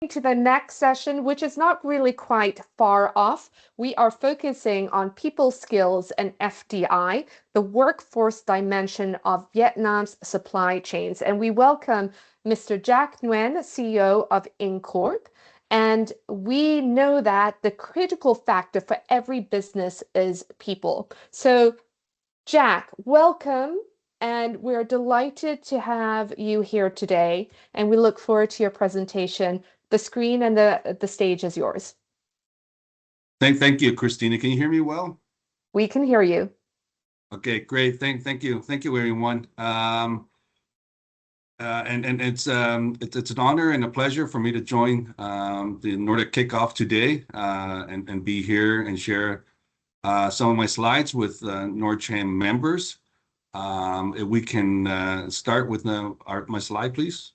To the next session, which is not really quite far off. We are focusing on people skills and FDI, the workforce dimension of Vietnam's supply chains. And we welcome Mr. Jack Nguyen, CEO of InCorp. And we know that the critical factor for every business is people. So, Jack, welcome. And we're delighted to have you here today. And we look forward to your presentation. The screen and the stage is yours. Thank you, Christina. Can you hear me well? We can hear you. Okay, great. Thank you, everyone. And it's an honor and a pleasure for me to join the Nordic KickOff today and be here and share some of my slides with NordCham members. If we can start with my slide, please.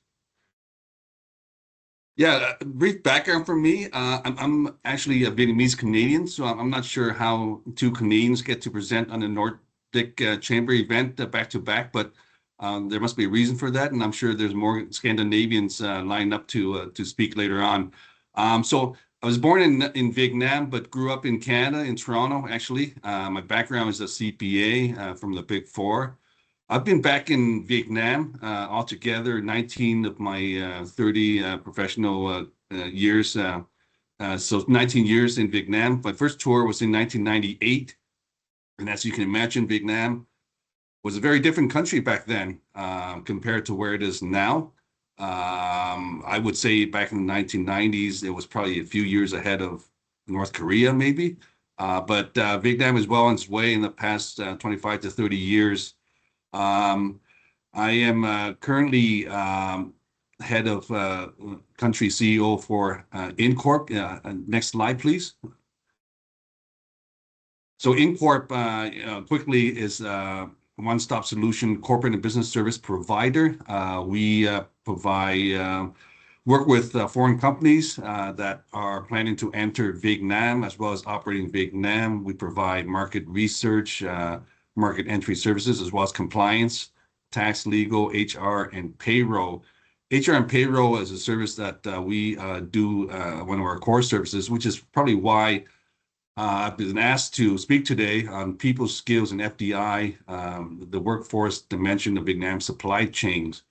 Yeah, a brief background for me. I'm actually a Vietnamese Canadian, so I'm not sure how two Canadians get to present on the Nordic Chamber event back to back, but there must be a reason for that, and I'm sure there's more Scandinavians lined up to speak later on. So I was born in Vietnam, but grew up in Canada, in Toronto, actually. My background is a CPA from the Big Four. I've been back in Vietnam altogether 19 of my 30 professional years. So 19 years in Vietnam. My first tour was in 1998. And as you can imagine, Vietnam was a very different country back then compared to where it is now. I would say back in the 1990s, it was probably a few years ahead of North Korea, maybe. But Vietnam is well on its way in the past 25 to 30 years. I am currently head of country CEO for InCorp. Next slide, please. So InCorp quickly is a one-stop solution corporate and business service provider. We provide work with foreign companies that are planning to enter Vietnam as well as operate in Vietnam. We provide market research, market entry services, as well as compliance, tax, legal, HR, and payroll. HR and payroll is a service that we do, one of our core services, which is probably why I've been asked to speak today on people skills and FDI, the workforce dimension of Vietnam supply chains.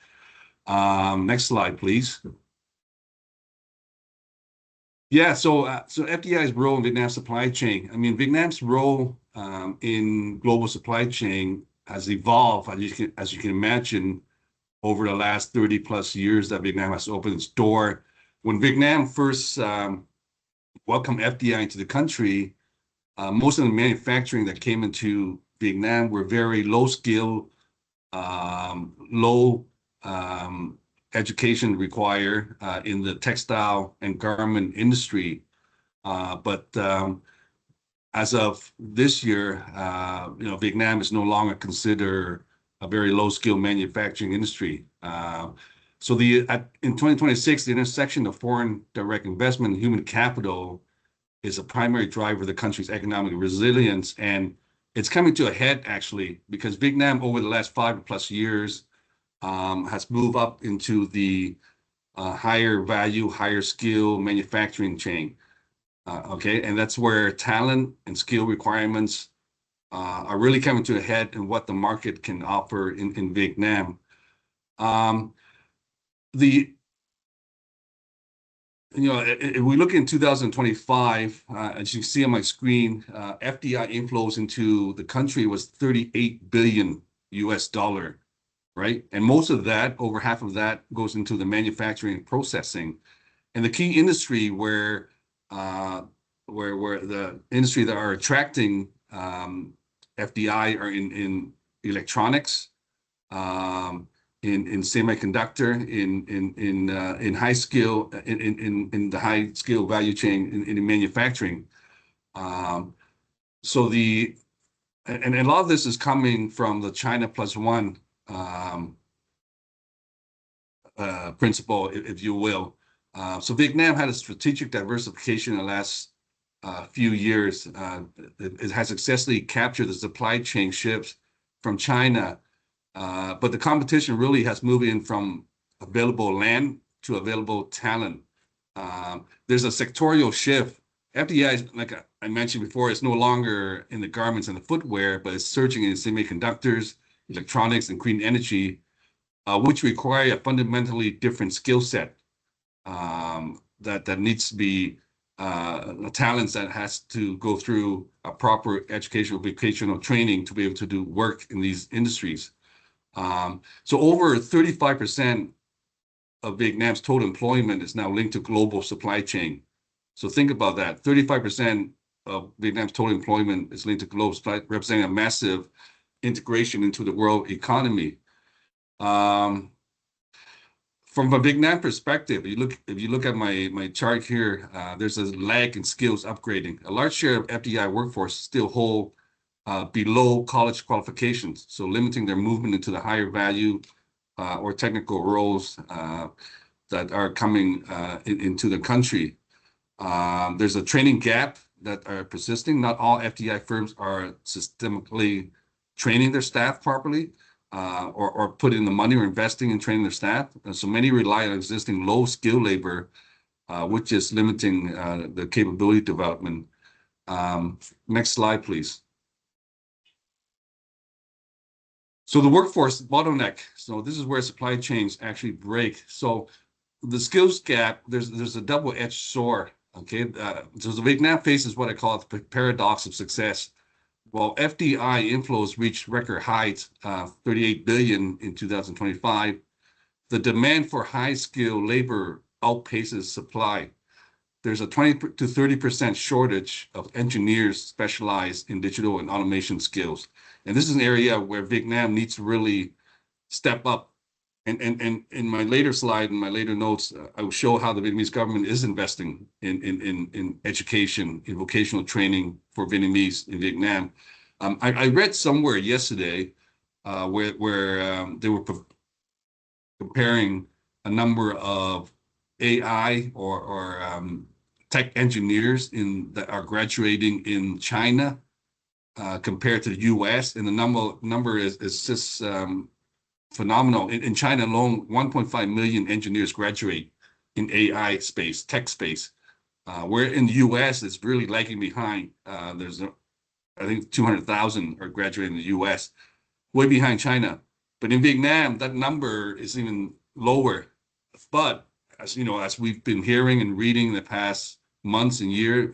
Next slide, please. Yeah, so FDI's role in Vietnam supply chain. I mean, Vietnam's role in global supply chain has evolved, as you can imagine, over the last 30 plus years that Vietnam has opened its door. When Vietnam first welcomed FDI into the country, most of the manufacturing that came into Vietnam were very low skill, low education required in the textile and garment industry. But as of this year, Vietnam is no longer considered a very low-skill manufacturing industry. So in 2026, the intersection of foreign direct investment and human capital is a primary driver of the country's economic resilience, and it's coming to a head actually because Vietnam over the last 5+ years has moved up into the higher value, higher skill manufacturing chain. Okay, and that's where talent and skill requirements are really coming to a head and what the market can offer in Vietnam. If we look in 2025, as you can see on my screen, FDI inflows into the country was $38 billion, right? And most of that, over half of that, goes into the manufacturing and processing. And the key industry where the industry that are attracting FDI are in electronics, in semiconductor, in high skill, in the high skill value chain in manufacturing. So and a lot of this is coming from the China plus one principle, if you will. So Vietnam had a strategic diversification in the last few years. It has successfully captured the supply chain shifts from China, but the competition really has moved in from available land to available talent. There's a sectorial shift. FDI, like I mentioned before, is no longer in the garments and the footwear, but it's surging in semiconductors, electronics, and green energy, which require a fundamentally different skill set that needs to be talents that has to go through a proper educational vocational training to be able to do work in these industries. So over 35% of Vietnam's total employment is now linked to global supply chain. So think about that. 35% of Vietnam's total employment is linked to global supply, representing a massive integration into the world economy. From a Vietnam perspective, if you look at my chart here, there's a lag in skills upgrading. A large share of FDI workforce still hold below college qualifications, so limiting their movement into the higher value or technical roles that are coming into the country. There's a training gap that are persisting. Not all FDI firms are systemically training their staff properly, or put in the money or investing in training their staff. So many rely on existing low skill labor, which is limiting the capability development. Next slide, please. So the workforce bottleneck. So this is where supply chains actually break. So the skills gap, there's a double-edged sword. Okay, so the Vietnam faces what I call the paradox of success. While FDI inflows reached record heights, 38 billion in 2025, the demand for high-skilled labor outpaces supply. There's a 20 to 30% shortage of engineers specialized in digital and automation skills. And this is an area where Vietnam needs to really step up. And in my later slide, in my later notes, I will show how the Vietnamese government is investing in education, in vocational training for Vietnamese in Vietnam. I read somewhere yesterday where they were comparing a number of AI or tech engineers that are graduating in China compared to the US, and the number is just phenomenal. In China alone, 1.5 million engineers graduate in AI space, tech space, where in the US it's really lagging behind. I think 200,000 are graduating in the US, way behind China. But in Vietnam, that number is even lower. But as you know, as we've been hearing and reading in the past months and years,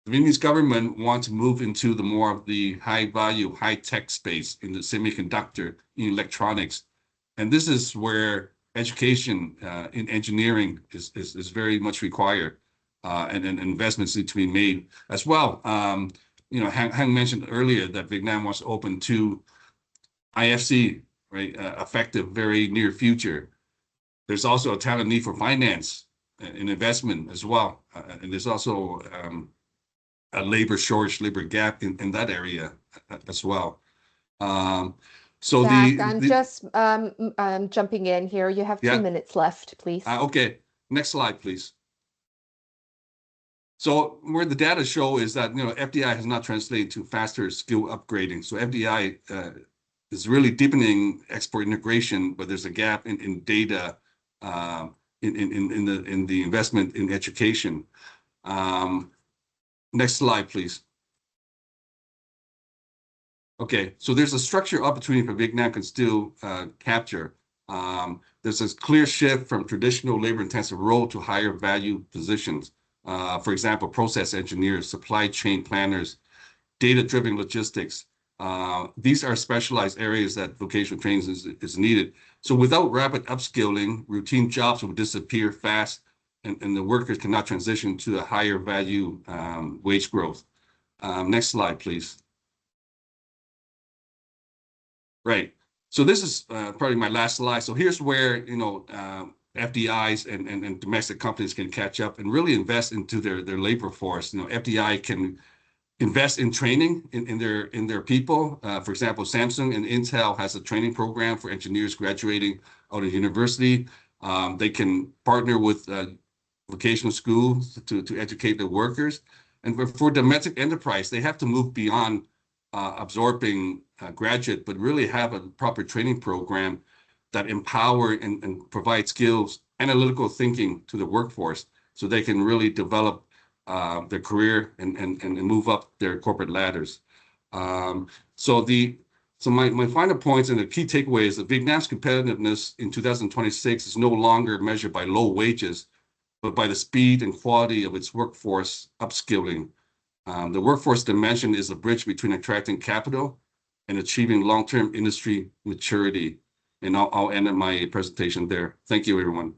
the Vietnamese government wants to move into the more of the high value, high tech space in the semiconductor, in electronics. And this is where education in engineering is very much required, and investments need to be made as well. You know, Hang mentioned earlier that Vietnam wants to open 2 IFC, right, effective very near future. There's also a talent need for finance and investment as well. And there's also a labor shortage, labor gap in that area as well. So Jack, I'm just jumping in here. You have 2 minutes left, please. Okay, next slide, please. So where the data show is that, you know, FDI has not translated to faster skill upgrading. So FDI is really deepening export integration, but there's a gap in data in the investment in education. Next slide, please. Okay, so there's a structural opportunity for Vietnam can still capture. There's a clear shift from traditional labor-intensive role to higher value positions. For example, process engineers, supply chain planners, data-driven logistics. These are specialized areas that vocational training is needed. So without rapid upskilling, routine jobs will disappear fast, and the workers cannot transition to a higher value wage growth. Next slide, please. Right. So this is probably my last slide. So here's where, you know, FDIs and domestic companies can catch up and really invest into their labor force. You know, FDI can invest in training in their people. For example, Samsung and Intel has a training program for engineers graduating out of university. They can partner with vocational schools to educate their workers. And for domestic enterprise, they have to move beyond absorbing graduate, but really have a proper training program that empower and provide skills, analytical thinking to the workforce. so they can really develop their career and move up their corporate ladders. Um, so my final points and the key takeaway is that Vietnam's competitiveness in 2026 is no longer measured by low wages, but by the speed and quality of its workforce upskilling. The workforce dimension is a bridge between attracting capital and achieving long-term industry maturity. And I'll end my presentation there. Thank you, everyone.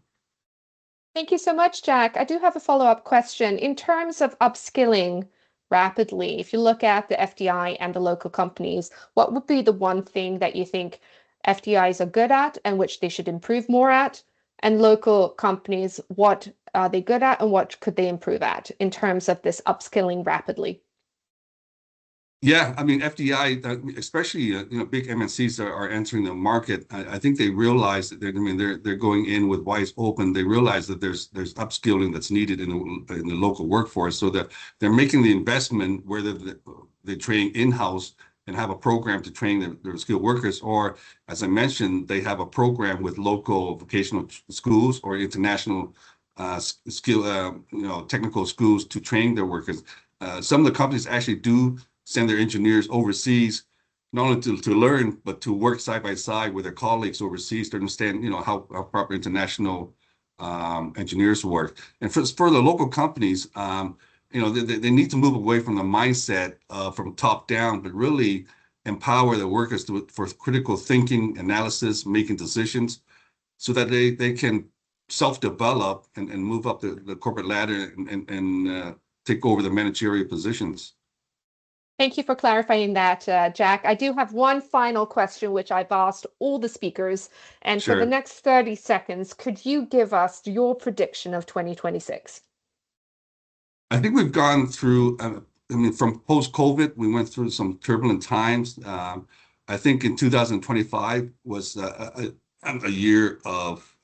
Thank you so much, Jack. I do have a follow-up question. In terms of upskilling rapidly, if you look at the FDI and the local companies, what would be the one thing that you think FDIs are good at and which they should improve more at? And local companies, what are they good at and what could they improve at in terms of this upskilling rapidly? Yeah, I mean FDI, especially big MNCs are entering the market. I think they realize that they're going in with eyes open. They realize that there's upskilling that's needed in the local workforce, so that they're making the investment whether they train in-house and have a program to train their skilled workers, or as I mentioned, they have a program with local vocational schools or international skill technical schools to train their workers. Some of the companies actually do send their engineers overseas, not only to learn, but to work side by side with their colleagues overseas to understand, how proper international engineers work. And for the local companies, they need to move away from the mindset from top down, but really empower the workers for critical thinking, analysis, making decisions, so that they can self-develop and move up the corporate ladder and take over the managerial positions. Thank you for clarifying that, Jack. I do have one final question, which I've asked all the speakers. And for the Sure. next 30 seconds, could you give us your prediction of 2026? I think we've gone through, from post-COVID, we went through some turbulent times. I think in 2025 was a year of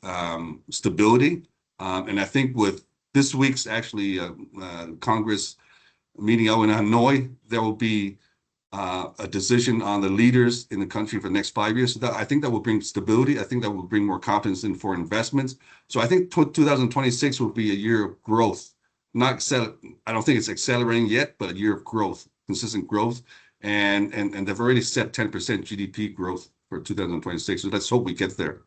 stability. And I think with this week's actually Congress meeting out in Hanoi, there will be a decision on the leaders in the country for the next 5 years. So I think that will bring stability. I think that will bring more confidence in for investments. So I think 2026 will be a year of growth. I don't think it's accelerating yet, but a year of growth, consistent growth. And they've already set 10% GDP growth for 2026. So let's hope we get there.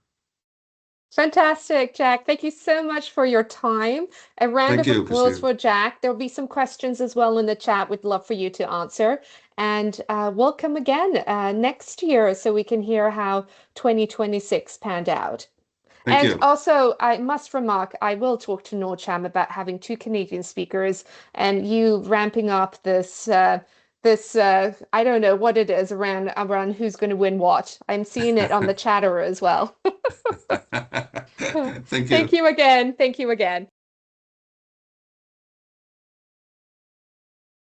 Fantastic, Jack. Thank you so much for your time. A round Thank of you, applause Christine. for Jack. There'll be some questions as well in the chat. We'd love for you to answer. And welcome again next year so we can hear how 2026 panned out. Thank And you. also, I must remark, I will talk to Norcham about having two Canadian speakers and you ramping up this I don't know what it is around who's going to win what. I'm seeing it on the chatter as well. Thank Thank you. you again. Thank you again.